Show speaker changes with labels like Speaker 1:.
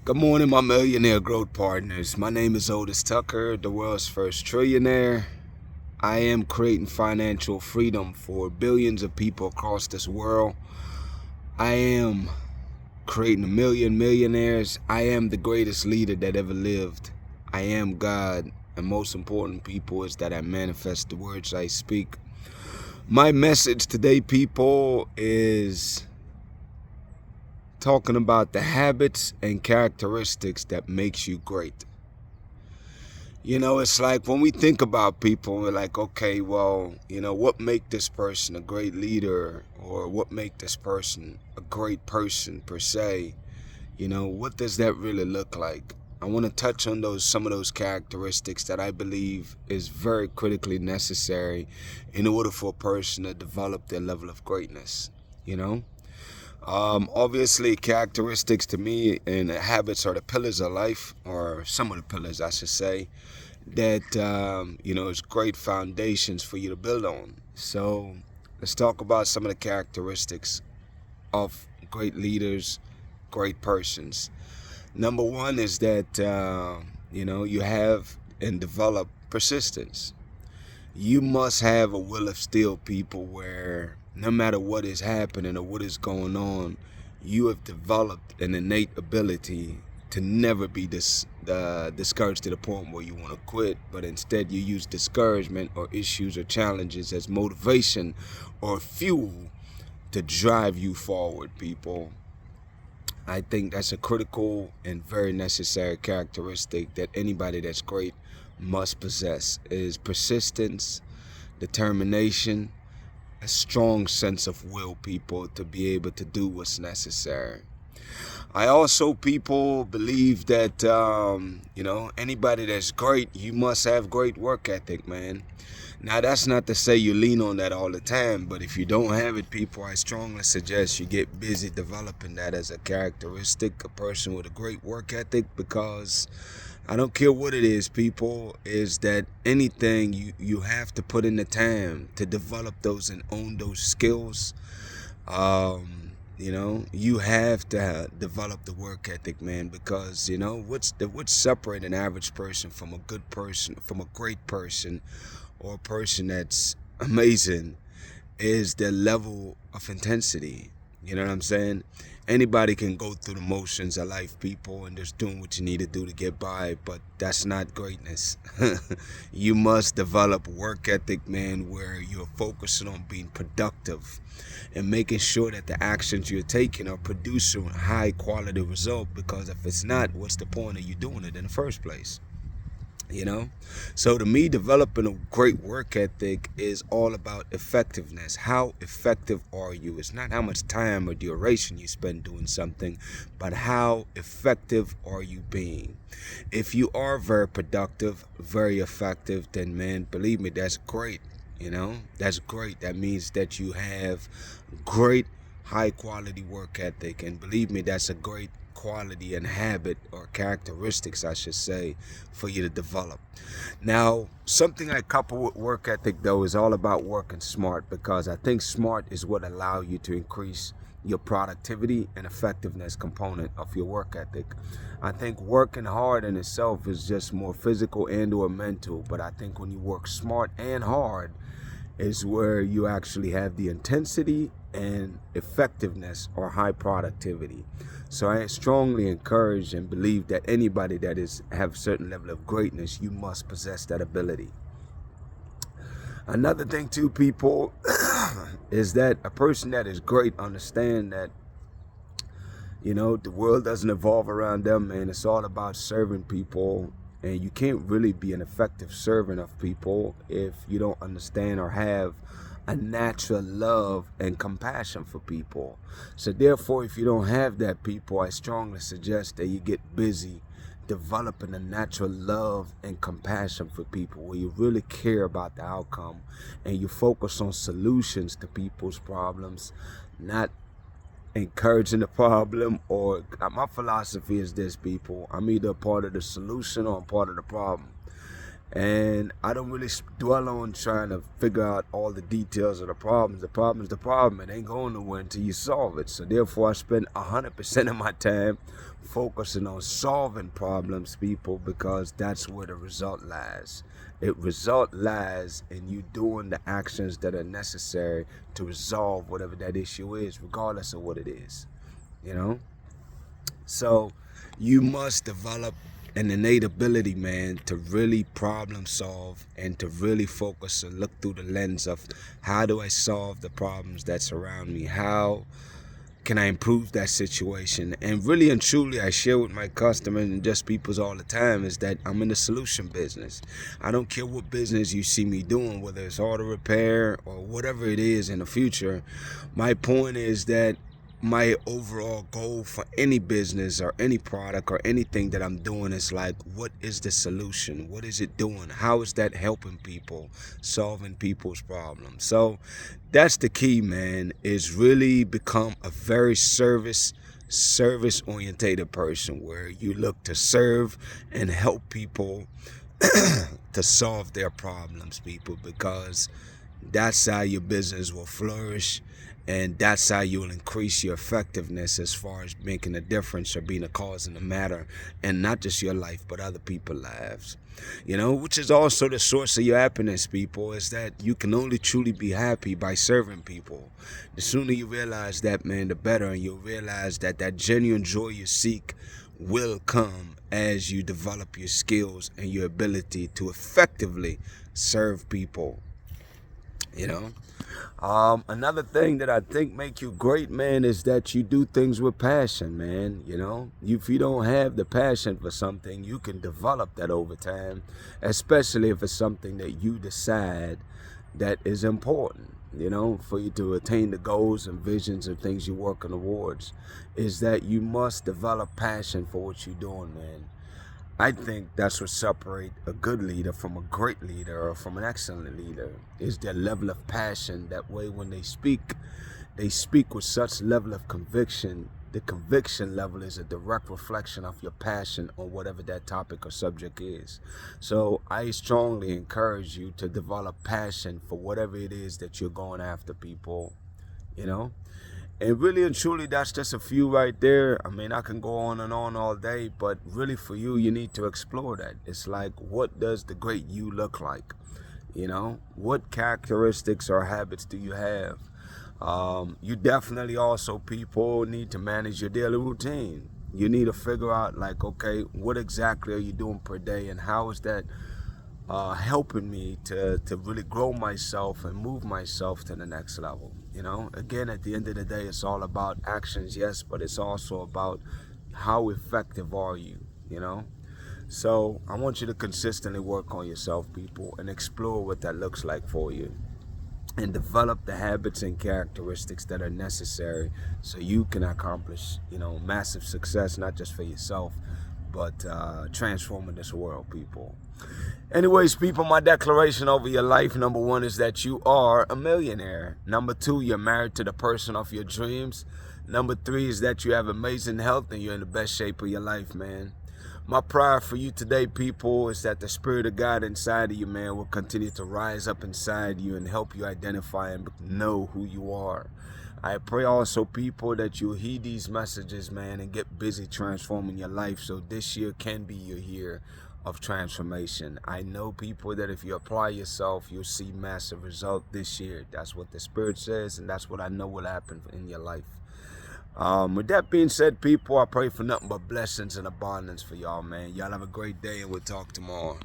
Speaker 1: Good morning, my millionaire growth partners. My name is Otis Tucker, the world's first trillionaire. I am creating financial freedom for billions of people across this world. I am creating a million millionaires. I am the greatest leader that ever lived. I am God. And most important, people, is that I manifest the words I speak. My message today, people, is talking about the habits and characteristics that makes you great. You know, it's like when we think about people, we're like, okay, well, what make this person a great leader, or what make this person a great person per se? What does that really look like? I want to touch on some of those characteristics that I believe is very critically necessary in order for a person to develop their level of greatness, you know? Obviously, characteristics to me and habits are the pillars of life, or some of the pillars, I should say, that, is great foundations for you to build on. So let's talk about some of the characteristics of great leaders, great persons. Number one is that, you have and develop persistence. You must have a will of steel, people, where no matter what is happening or what is going on, you have developed an innate ability to never be discouraged to the point where you want to quit, but instead you use discouragement or issues or challenges as motivation or fuel to drive you forward, people. I think that's a critical and very necessary characteristic that anybody that's great must possess, is persistence, determination, a strong sense of will, people, to be able to do what's necessary. I also, people, believe that, anybody that's great, you must have great work ethic, man. Now, that's not to say you lean on that all the time, but if you don't have it, people, I strongly suggest you get busy developing that as a characteristic, a person with a great work ethic, because I don't care what it is, people, is that anything you have to put in the time to develop those and own those skills. You have to develop the work ethic, man, because, what's separate an average person from a good person, from a great person, or a person that's amazing, is their level of intensity. You know what I'm saying? Anybody can go through the motions of life, people, and just doing what you need to do to get by, but that's not greatness. You must develop work ethic, man, where you're focusing on being productive and making sure that the actions you're taking are producing a high quality result, because if it's not, what's the point of you doing it in the first place? So to me, developing a great work ethic is all about effectiveness. How effective are you? It's not how much time or duration you spend doing something, but how effective are you being? If you are very productive, very effective, then, man, believe me, that's great. That's great. That means that you have great high quality work ethic, and believe me, that's a great quality and habit, or characteristics, I should say, for you to develop. Now, something I couple with work ethic, though, is all about working smart, because I think smart is what allows you to increase your productivity and effectiveness component of your work ethic. I think working hard in itself is just more physical and or mental, but I think when you work smart and hard is where you actually have the intensity and effectiveness, or high productivity. So I strongly encourage and believe that anybody that have a certain level of greatness, you must possess that ability. Another thing too, people, is that a person that is great understand that, the world doesn't evolve around them, man. It's all about serving people. And you can't really be an effective servant of people if you don't understand or have a natural love and compassion for people. So therefore, if you don't have that, people, I strongly suggest that you get busy developing a natural love and compassion for people, where you really care about the outcome and you focus on solutions to people's problems, not encouraging the problem. Or my philosophy is this, people: I'm either a part of the solution or I'm part of the problem. And I don't really dwell on trying to figure out all the details of the problems. The problem's the problem. It ain't going nowhere until you solve it. So therefore, I spend 100% of my time focusing on solving problems, people, because that's where the result lies. It result lies in you doing the actions that are necessary to resolve whatever that issue is, regardless of what it is, you know? So you must develop an innate ability, man, to really problem solve and to really focus and look through the lens of how do I solve the problems that surround me? How can I improve that situation? And really and truly, I share with my customers and just peoples all the time is that I'm in the solution business. I don't care what business you see me doing, whether it's auto repair or whatever it is in the future. My point is that my overall goal for any business or any product or anything that I'm doing is like, what is the solution? What is it doing? How is that helping people, solving people's problems? So that's the key, man, is really become a very service orientated person where you look to serve and help people to solve their problems, people, because that's how your business will flourish, and that's how you'll increase your effectiveness as far as making a difference or being a cause in the matter, and not just your life but other people's lives, which is also the source of your happiness, people, is that you can only truly be happy by serving people. The sooner you realize that, man, the better, and you'll realize that that genuine joy you seek will come as you develop your skills and your ability to effectively serve people. Another thing that I think make you great, man, is that you do things with passion, man. If you don't have the passion for something, you can develop that over time, especially if it's something that you decide that is important, for you to attain the goals and visions and things you're working towards, is that you must develop passion for what you're doing, man. I think that's what separates a good leader from a great leader or from an excellent leader, is their level of passion. That way when they speak with such level of conviction. The conviction level is a direct reflection of your passion on whatever that topic or subject is. So I strongly encourage you to develop passion for whatever it is that you're going after, people, And really and truly, that's just a few right there. I mean, I can go on and on all day, but really for you, you need to explore that. It's like, what does the great you look like? What characteristics or habits do you have? You definitely also, people, need to manage your daily routine. You need to figure out, like, okay, what exactly are you doing per day, and how is that helping me to really grow myself and move myself to the next level. Again, at the end of the day, it's all about actions, yes, but it's also about how effective are you. So I want you to consistently work on yourself, people, and explore what that looks like for you, and develop the habits and characteristics that are necessary so you can accomplish, massive success, not just for yourself, but transforming this world, people. Anyways, people, my declaration over your life, number 1 is that you are a millionaire. Number 2, you're married to the person of your dreams. Number 3 is that you have amazing health and you're in the best shape of your life, man. My prayer for you today, people, is that the Spirit of God inside of you, man, will continue to rise up inside you and help you identify and know who you are. I pray also, people, that you'll heed these messages, man, and get busy transforming your life so this year can be your year of transformation. I know, people, that if you apply yourself, you'll see massive result this year. That's what the Spirit says, and that's what I know will happen in your life. With that being said, people, I pray for nothing but blessings and abundance for y'all, man. Y'all have a great day, and we'll talk tomorrow.